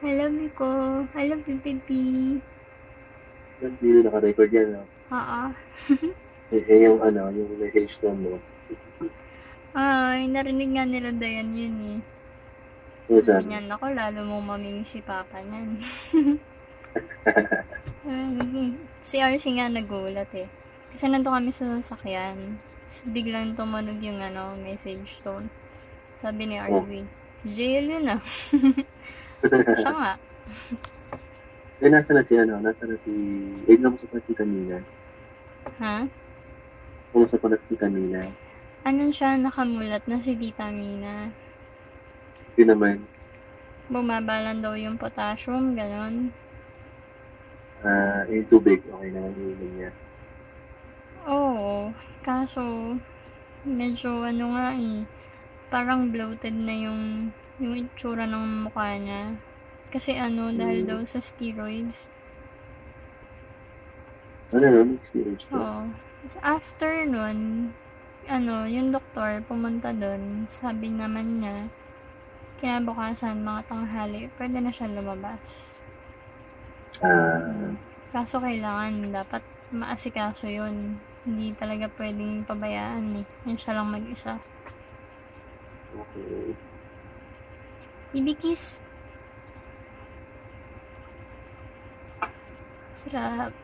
I love you ko. I love you, baby. Hindi naka-record yan, no? Oo. Yung ano, yung message tone mo. Ay, narinig nga nila Dayan yun eh. Ano Sabi sabi? niya, nako, lalo mong mamimiss si Papa niyan. Si RC nga nagulat eh. Kasi nandun kami sa sasakyan. Tapos biglang tumunog yung message tone. Sabi ni Oh. RV, si JL yun ah. Siya nga. Nasa na si ano, nasa na si... Eh, namusta pa si kanina? Ha? Namusta pa na si kanina? Anong siya nakamulat na si Tita Mina? Yun naman, Bumaba lang daw yung potassium, ganon. yung tubig, okay naman yung niya. Oo, kaso medyo nga eh, parang bloated na yung itsura ng mukha niya. Kasi dahil daw Hmm. sa steroids. Ano nun? Experience ko. Oo. After nun, yung doktor pumunta dun, sabi naman niya, kinabukasan mga tanghali, pwede na siya lumabas. Ah, Kaso kailangan, dapat maasikaso yun. Hindi talaga pwedeng pabayaan eh. Yan siya lang mag-isa. okay. Ibikis. Sarap.